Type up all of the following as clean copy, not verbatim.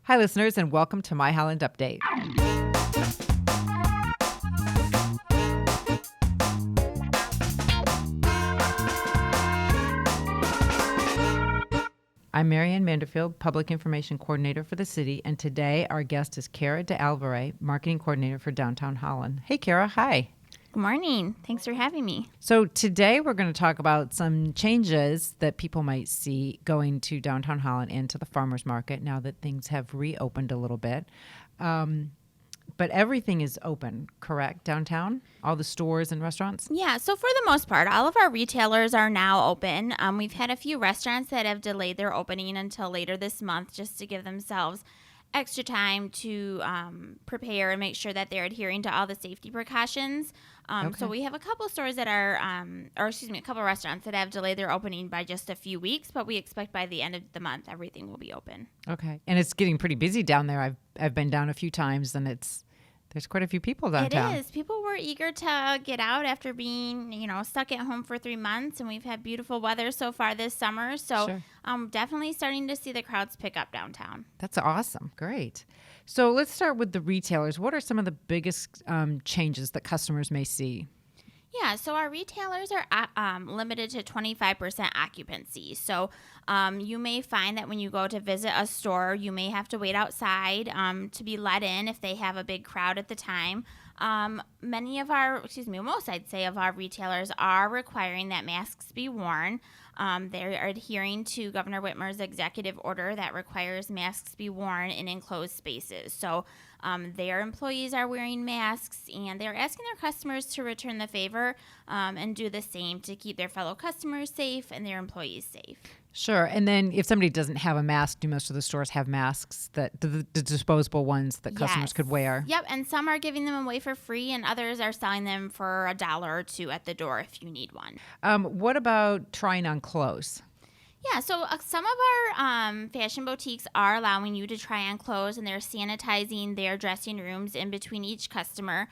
Hi, listeners, and welcome to My Holland Update. I'm Marianne Manderfield, Public Information Coordinator for the city, and today our guest is Kara DeAlvare, Marketing Coordinator for Downtown Holland. Hey, Kara. Hi. Good morning. Thanks for having me. So today we're going to talk about some changes that people might see going to Downtown Holland and to the farmers market now that things have reopened a little bit. But everything is open, correct, downtown? All the stores and restaurants? Yeah, so for the most part, all of our retailers are now open. We've had a few restaurants that have delayed their opening until later this month just to give themselves extra time to prepare and make sure that they're adhering to all the safety precautions. So we have a couple stores that are, a couple restaurants that have delayed their opening by just a few weeks, but we expect by the end of the month everything will be open. Okay, and it's getting pretty busy down there. I've been down a few times, and there's quite a few people downtown. It is. People were eager to get out after being, stuck at home for 3 months, and we've had beautiful weather so far this summer. So Sure. Definitely starting to see the crowds pick up downtown. That's awesome. Great. So let's start with the retailers. What are some of the biggest changes that customers may see? Yeah, so our retailers are limited to 25% occupancy. So you may find that when you go to visit a store, you may have to wait outside to be let in if they have a big crowd at the time. Most I'd say of our retailers are requiring that masks be worn. They're adhering to Governor Whitmer's executive order that requires masks be worn in enclosed spaces. So their employees are wearing masks, and they're asking their customers to return the favor and do the same to keep their fellow customers safe and their employees safe. Sure. And then if somebody doesn't have a mask, do most of the stores have masks, that the disposable ones that customers could wear? Yep, and some are giving them away for free, and others are selling them for $1 or $2 at the door if you need one. What about trying on clothes? Yeah, so some of our fashion boutiques are allowing you to try on clothes, and they're sanitizing their dressing rooms in between each customer.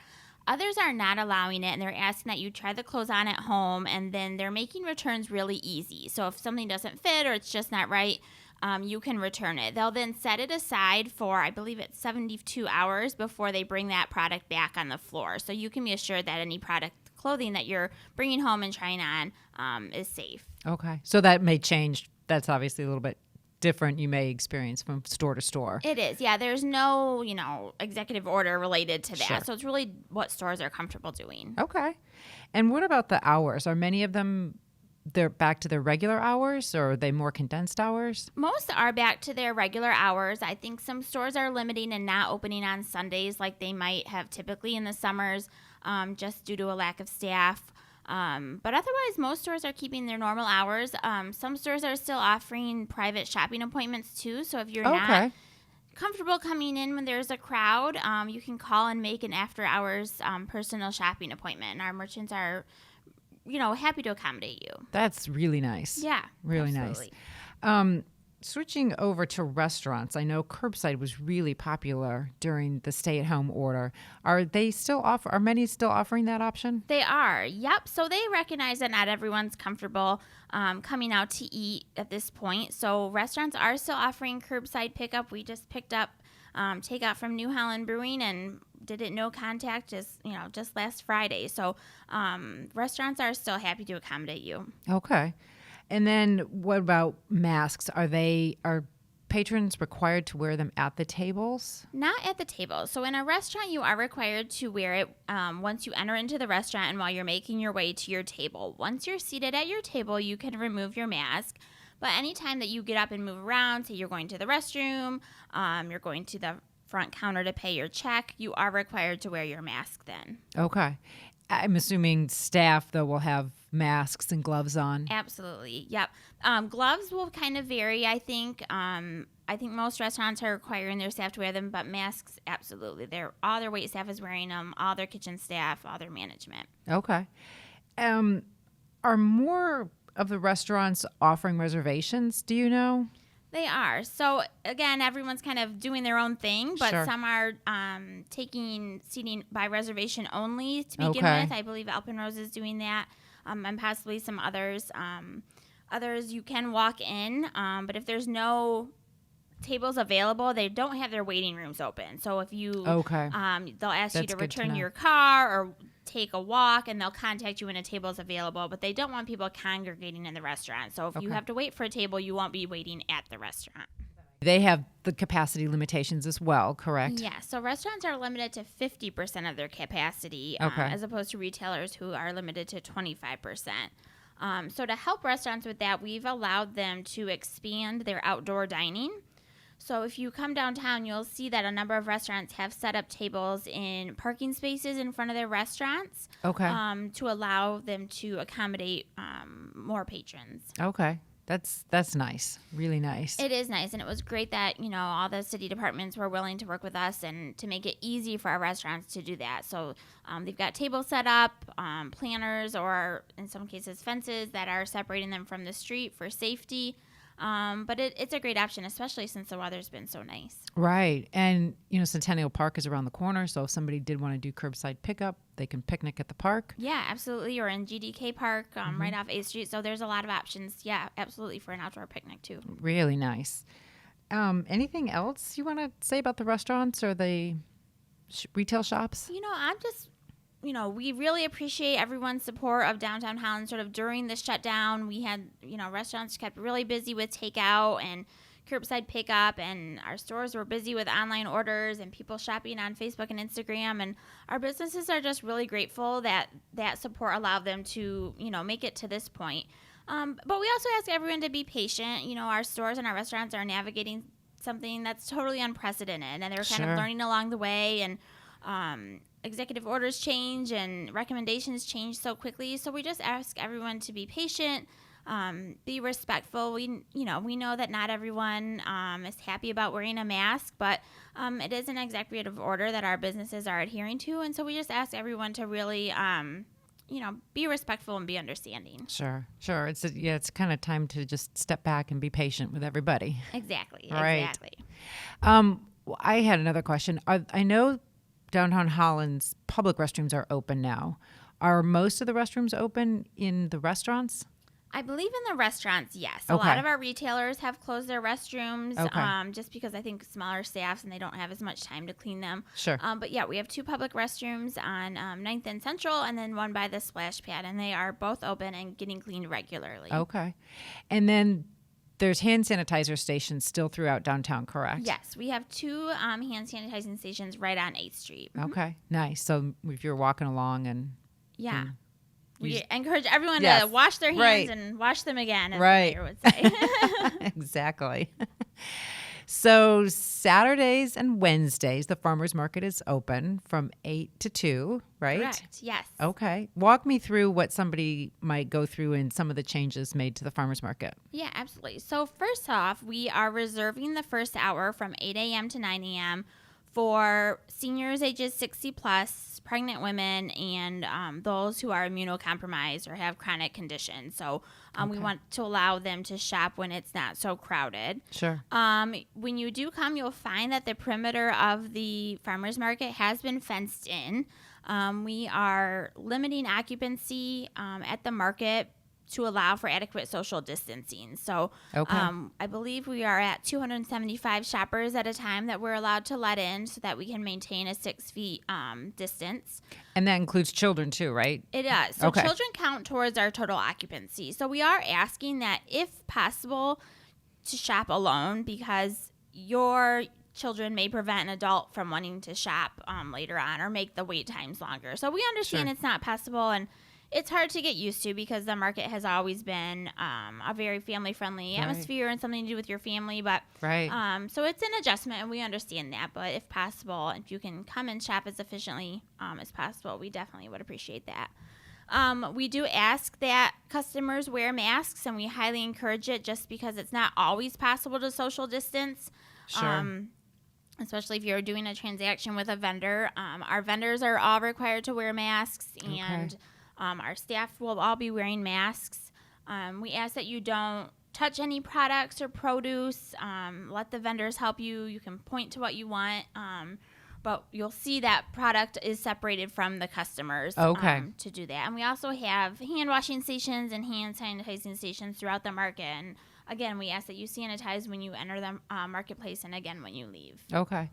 Others are not allowing it, and they're asking that you try the clothes on at home, and then they're making returns really easy. So if something doesn't fit or it's just not right, you can return it. They'll then set it aside for, I believe it's 72 hours before they bring that product back on the floor. So you can be assured that any clothing that you're bringing home and trying on is safe. Okay. So that may change. That's obviously a little bit different you may experience from store to store. It is. Yeah, there's no, executive order related to that. Sure. So it's really what stores are comfortable doing. Okay. And what about the hours? Are many of them they're back to their regular hours, or are they more condensed hours? Most are back to their regular hours. I think some stores are limiting and not opening on Sundays like they might have typically in the summers just due to a lack of staff. But otherwise, most stores are keeping their normal hours. Some stores are still offering private shopping appointments, too. So if you're not comfortable coming in when there's a crowd, you can call and make an after-hours personal shopping appointment. And our merchants are, happy to accommodate you. That's really nice. Yeah, really absolutely. Nice. Switching over to restaurants, I know Curbside was really popular during the stay-at-home order. Are many still offering that option? They are. Yep. So they recognize that not everyone's comfortable coming out to eat at this point. So restaurants are still offering curbside pickup. We just picked up takeout from New Holland Brewing and did it no contact just last Friday. So restaurants are still happy to accommodate you. Okay. And then what about masks? Are patrons required to wear them at the tables? Not at the table. So in a restaurant, you are required to wear it once you enter into the restaurant and while you're making your way to your table. Once you're seated at your table, you can remove your mask. But anytime that you get up and move around, say you're going to the restroom, you're going to the front counter to pay your check, you are required to wear your mask then. Okay. I'm assuming staff, though, will have masks and gloves on. Absolutely. Yep. Gloves will kind of vary, I think. I think most restaurants are requiring their staff to wear them, but masks, absolutely. All their wait staff is wearing them, all their kitchen staff, all their management. Okay. Are more of the restaurants offering reservations, do you know? They are. So, again, everyone's kind of doing their own thing, but Sure. some are taking seating by reservation only to begin Okay. with. I believe Alpenrose is doing that, and possibly some others. Others, you can walk in, but if there's no tables available, they don't have their waiting rooms open. So if you, Okay. they'll ask you That's to good to return know. your car or take a walk, and they'll contact you when a table is available. But they don't want people congregating in the restaurant. So if you Okay. have to wait for a table, you won't be waiting at the restaurant. They have the capacity limitations as well, correct? Yeah, so restaurants are limited to 50% of their capacity, Okay. as opposed to retailers who are limited to 25%. So to help restaurants with that, we've allowed them to expand their outdoor dining. So if you come downtown, you'll see that a number of restaurants have set up tables in parking spaces in front of their restaurants, Okay. to allow them to accommodate more patrons. Okay. That's nice. Really nice. It is nice, and it was great that, all the city departments were willing to work with us and to make it easy for our restaurants to do that. So they've got tables set up, planters, or in some cases fences that are separating them from the street for safety. But it's a great option, especially since the weather's been so nice. Right. And, Centennial Park is around the corner. So if somebody did want to do curbside pickup, they can picnic at the park. Yeah, absolutely. Or in GDK Park, right off 8th Street. So there's a lot of options. Yeah, absolutely, for an outdoor picnic, too. Really nice. Anything else you want to say about the restaurants or the retail shops? I'm just, we really appreciate everyone's support of downtown Holland. Sort of during the shutdown, we had, restaurants kept really busy with takeout and curbside pickup, and our stores were busy with online orders and people shopping on Facebook and Instagram. And our businesses are just really grateful that that support allowed them to, make it to this point. But we also ask everyone to be patient. Our stores and our restaurants are navigating something that's totally unprecedented, and they're kind of learning along the way. And executive orders change and recommendations change so quickly. So we just ask everyone to be patient, be respectful. We know that not everyone is happy about wearing a mask, but it is an executive order that our businesses are adhering to. And so we just ask everyone to really, be respectful and be understanding. Sure. It's kind of time to just step back and be patient with everybody. Exactly. Right. Exactly. I had another question. I know downtown Holland's public restrooms are open now. Are most of the restrooms open in the restaurants? I believe in the restaurants, yes. Okay. A lot of our retailers have closed their restrooms, Okay. just because I think smaller staffs and they don't have as much time to clean them. Sure. But yeah, we have 2 public restrooms on 9th and Central, and then one by the splash pad, and they are both open and getting cleaned regularly. Okay. And then there's hand sanitizer stations still throughout downtown, correct? Yes, we have 2 hand sanitizing stations right on 8th Street. Okay, nice. So if you're walking along and... Yeah. We just- encourage everyone Yes. to wash their hands Right. and wash them again, as Right. the mayor would say. Exactly. So Saturdays and Wednesdays, the farmers market is open from 8 to 2, right? Correct, yes. Okay. Walk me through what somebody might go through and some of the changes made to the farmers market. Yeah, absolutely. So first off, we are reserving the first hour from 8 a.m. to 9 a.m. for seniors ages 60 plus, pregnant women, and those who are immunocompromised or have chronic conditions. So we want to allow them to shop when it's not so crowded. Sure. When you do come, you'll find that the perimeter of the farmers market has been fenced in. We are limiting occupancy at the market to allow for adequate social distancing. So I believe we are at 275 shoppers at a time that we're allowed to let in so that we can maintain a 6 feet distance. And that includes children too, right? It does. So Okay. children count towards our total occupancy. So we are asking that, if possible, to shop alone, because your children may prevent an adult from wanting to shop later on or make the wait times longer. So we understand Sure. it's not possible, and it's hard to get used to because the market has always been a very family-friendly atmosphere and something to do with your family. But Right. so it's an adjustment, and we understand that. But if possible, if you can come and shop as efficiently as possible, we definitely would appreciate that. We do ask that customers wear masks, and we highly encourage it just because it's not always possible to social distance. Sure. Especially if you're doing a transaction with a vendor. Our vendors are all required to wear masks, and our staff will all be wearing masks. We ask that you don't touch any products or produce. Let the vendors help you. You can point to what you want. But you'll see that product is separated from the customers to do that. And we also have hand washing stations and hand sanitizing stations throughout the market. And again, we ask that you sanitize when you enter the marketplace and again when you leave. Okay.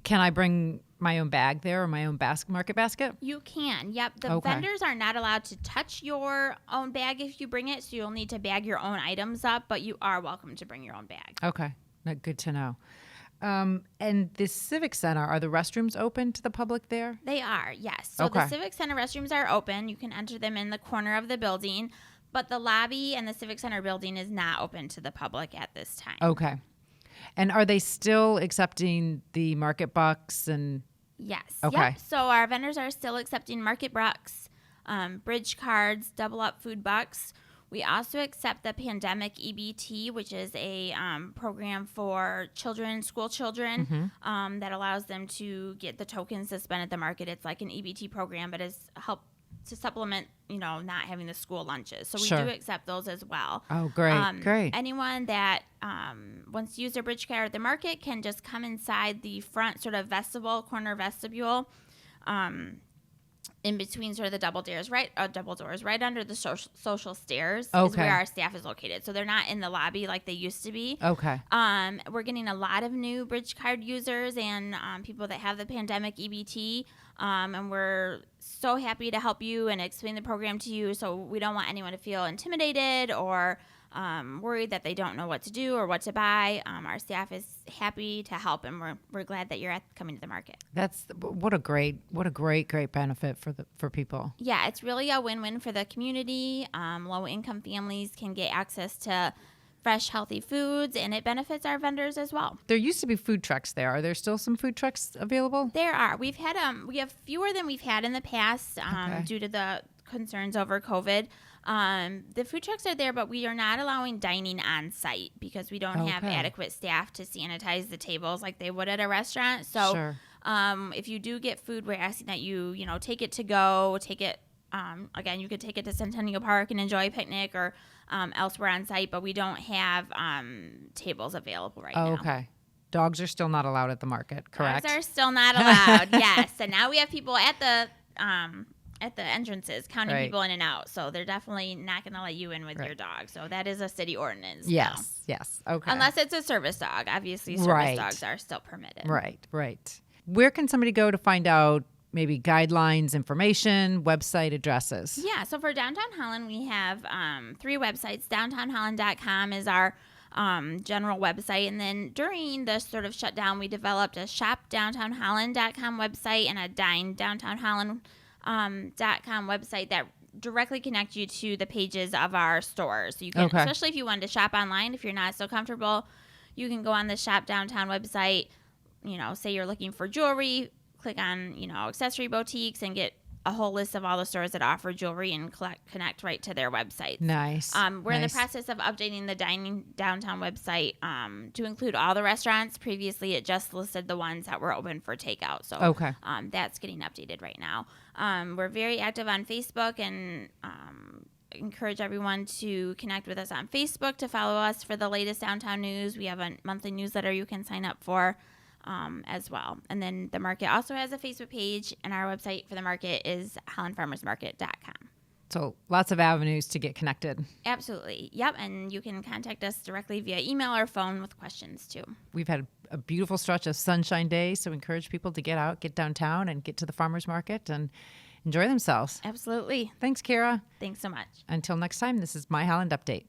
Can I bring my own bag there or my own market basket? You can. Yep. The Okay. vendors are not allowed to touch your own bag if you bring it, so you'll need to bag your own items up, but you are welcome to bring your own bag. Okay. Good to know. And the Civic Center, are the restrooms open to the public there? They are, yes. So Okay. the Civic Center restrooms are open. You can enter them in the corner of the building, but the lobby and the Civic Center building is not open to the public at this time. Okay. And are they still accepting the market bucks and... Yes. Okay. Yep. So our vendors are still accepting market bucks, bridge cards, double up food bucks. We also accept the pandemic EBT, which is a program for children, school children, that allows them to get the tokens to spend at the market. It's like an EBT program, but it's help to supplement, not having the school lunches. So we Sure. do accept those as well. Oh, great, great. Anyone that wants to use their bridge card at the market can just come inside the front sort of corner vestibule, in between sort of the double doors, right under the social stairs is Okay. where our staff is located. So they're not in the lobby like they used to be. Okay. We're getting a lot of new bridge card users and people that have the pandemic EBT. And we're so happy to help you and explain the program to you. So we don't want anyone to feel intimidated or worried that they don't know what to do or what to buy. Our staff is happy to help, and we're glad that you're coming to the market. What a great benefit for people. Yeah, it's really a win-win for the community. Low-income families can get access to fresh, healthy foods, and it benefits our vendors as well. There used to be food trucks there. Are there still some food trucks available? There are. We have fewer than we've had in the past Okay. due to the concerns over COVID. The food trucks are there, but we are not allowing dining on site because we don't have Okay. adequate staff to sanitize the tables like they would at a restaurant. So Sure. if you do get food, we're asking that you take it to go, take it. Again, you could take it to Centennial Park and enjoy a picnic or elsewhere on site, but we don't have tables available right now. Okay. Dogs are still not allowed at the market, correct? Dogs are still not allowed, yes. And now we have people at the entrances counting Right. people in and out. So they're definitely not going to let you in with your dog. So that is a city ordinance. Yes. Yes. Okay. Unless it's a service dog. Obviously, service Right. dogs are still permitted. Right. Where can somebody go to find out maybe guidelines, information, website addresses? Yeah, so for Downtown Holland, we have 3 websites. DowntownHolland.com is our general website. And then during the sort of shutdown, we developed a shopdowntownholland.com website and a dinedowntownholland.com website that directly connect you to the pages of our stores. So you can, Okay. especially if you wanted to shop online, if you're not so comfortable, you can go on the Shop Downtown website, say you're looking for jewelry, click on, accessory boutiques and get a whole list of all the stores that offer jewelry and connect right to their website. Nice. We're in the process of updating the Dining Downtown website to include all the restaurants. Previously, it just listed the ones that were open for takeout. So Okay. That's getting updated right now. We're very active on Facebook and encourage everyone to connect with us on Facebook to follow us for the latest downtown news. We have a monthly newsletter you can sign up for. As well. And then the market also has a Facebook page, and our website for the market is hollandfarmersmarket.com. So lots of avenues to get connected. Absolutely. Yep. And you can contact us directly via email or phone with questions too. We've had a beautiful stretch of sunshine days, so encourage people to get out, get downtown, and get to the farmers market and enjoy themselves. Absolutely. Thanks, Kara. Thanks so much. Until next time, this is My Holland Update.